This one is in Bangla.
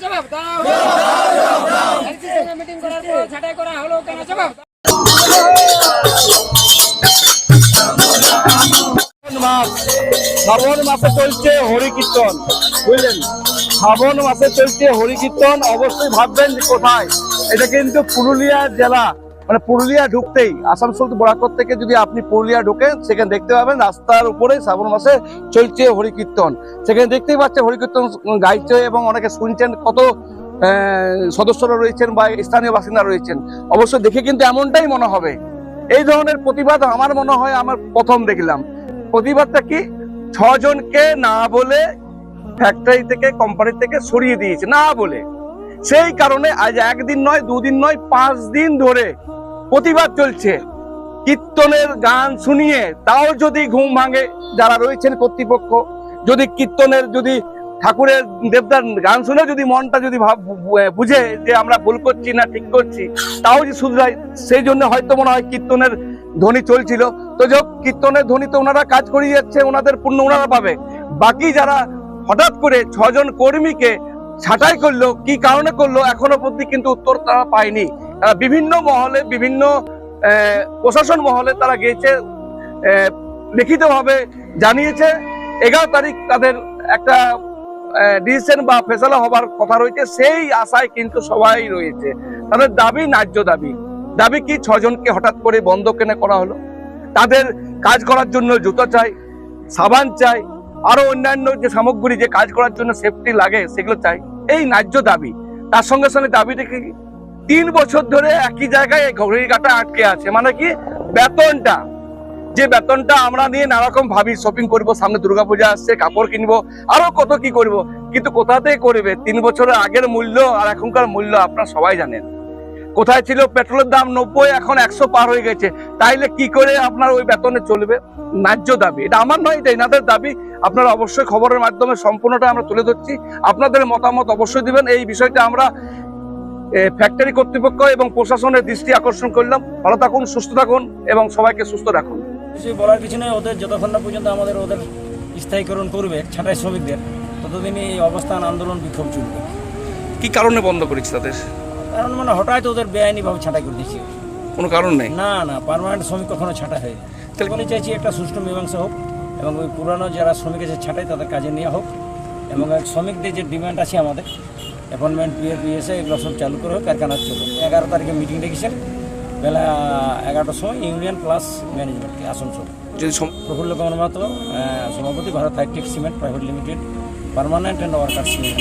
জবাব দাও। মিটিং করার পর ছাঁটাই করা হলো কেন জবাব দাও। শ্রাবণ মাসে চলছে হরিকীর্তন, বুঝলেন? শ্রাবণ মাসে চলছে হরিকীর্তন, অবশ্যই ভাববেন যে কোথায়। এটা কিন্তু পুরুলিয়া জেলা, মানে পুরুলিয়া ঢুকতেই আসানসোল বরাকর থেকে যদি আপনি পুরুলিয়া ঢুকেন, সেখানে দেখতে পাবেন রাস্তার উপরে শ্রাবণ মাসে চলছে হরিকীর্তন। সেখানে দেখতেই পাচ্ছেন হরিকীর্তন গাইছে এবং অনেকে শুনছেন, কত সদস্যরা রয়েছেন বা স্থানীয় বাসিন্দা রয়েছেন। অবশ্য দেখে কিন্তু এমনটাই মনে হবে। এই ধরনের প্রতিবাদ আমার মনে হয় আমার প্রথম দেখলাম। প্রতিবাদটা কি, 6 জনকে না বলে ফ্যাক্টরি থেকে, কোম্পানি থেকে সরিয়ে দিয়েছে না বলে। সেই কারণে আজ একদিন নয়, 2 দিন নয়, 5 দিন ধরে প্রতিবাদ চলছে। কীর্তনের গান শুনিয়ে তাও যদি ঘুম ভাঙে যারা রয়েছেন কর্তৃপক্ষ, যদি কীর্তনের, যদি ঠাকুরের দেবদার গান শুনে যদি মনটা যদি বুঝে যে আমরা ভুল করছি না ঠিক করছি, তাও যদি শুধরায়, সেই জন্য হয়তো মনে হয় কীর্তনের ধ্বনি চলছিল। তো যোগ কীর্তনের ধ্বনি তো ওনারা কাজ করিয়ে যাচ্ছে, ওনাদের পূর্ণ ওনারা পাবে। বাকি যারা হঠাৎ করে 6 জন কর্মীকে ছাঁটাই করলো, কি কারণে করলো এখনো পর্যন্ত কিন্তু উত্তর তারা পায়নি। বিভিন্ন মহলে, বিভিন্ন প্রশাসন মহলে তারা গিয়েছে, লিখিতভাবে জানিয়েছে। 11 তারিখ তাদের একটা ডিসিশন বা ফেসলা হবার কথা রয়েছে, সেই আশায় কিন্তু সবাই রয়েছে। তাদের দাবি ন্যায্য দাবি। দাবি কি, 6 জনকে হঠাৎ করে বন্ধ কেন করা হলো? তাদের কাজ করার জন্য জুতো চাই, সাবান চাই, আরো অন্যান্য যে সামগ্রী যে কাজ করার জন্য সেফটি লাগে সেগুলো চাই। এই ন্যায্য দাবি। তার সঙ্গে সঙ্গে দাবিটা কি, 3 বছর ধরে একই জায়গায় ঘড়ির কাঁটা আটকে আছে। মানে কি, বেতনটা, যে বেতনটা আমরা নিয়ে নানারকম ভাবি, শপিং করব, সামনে দুর্গাপূজা আসছে, কাপড় কিনবো, আরো কত কি করব, কিন্তু কোথাতে করবে? 3 বছরের আগের মূল্য আর এখনকার মূল্য আপনারা সবাই জানেন। কোথায় ছিল পেট্রোলের দাম 90, এখন 100 পার হয়ে গেছে। তাইলে কি করে আপনার ওই বেতনে চলবে? ন্যায্য দাবি, এটা আমার নয়, এটা এনাদের দাবি। আপনারা অবশ্যই খবরের মাধ্যমে সম্পূর্ণটা আমরা তুলে ধরছি, আপনাদের মতামত অবশ্যই দিবেন। এই বিষয়টা আমরা ফ্যাক্টরি কর্তৃপক্ষ এবং প্রশাসনের দৃষ্টি আকর্ষণ করলাম। ভালো থাকুন, সুস্থ থাকুন এবং সবাইকে সুস্থ রাখুন। কিছু বলার কিছু নেই, ওদের যতক্ষণ না পর্যন্ত ওদের স্থায়ীকরণ করবে ছাঁটাই শ্রমিকদের, ততদিন এই অবস্থান, আন্দোলন, বিক্ষোভ চলবে। কি কারণে বন্ধ করেছে তাদের? কারণ মানে হঠাৎ ওদের বেআইনিভাবে ছাঁটাই করে দিয়েছে, কোনো কারণ নেই। না না, পার্মানেন্ট শ্রমিক কখনো ছাঁটাই হয়। তাহলে চাইছি একটা সুষ্ঠু মীমাংসা হোক এবং ওই পুরানো যারা শ্রমিক আছে ছাঁটাই তাদের কাজে নেওয়া হোক, এবং শ্রমিকদের যে ডিমান্ড আছে আমাদের, অ্যাপয়েন্টমেন্ট, পিএসএ, এগুলো সব চালু করে হোক, কারখানার চলুক। 11 তারিখে মিটিং ডেকেছেন বেলা 11টার সময়, ইউনিয়ন প্লাস ম্যানেজমেন্টকে আসানসোল। প্রফুল্ল কুমার মাহাতো, সভাপতি, Bharat Hitech Cement Private Limited, permanent and workers union.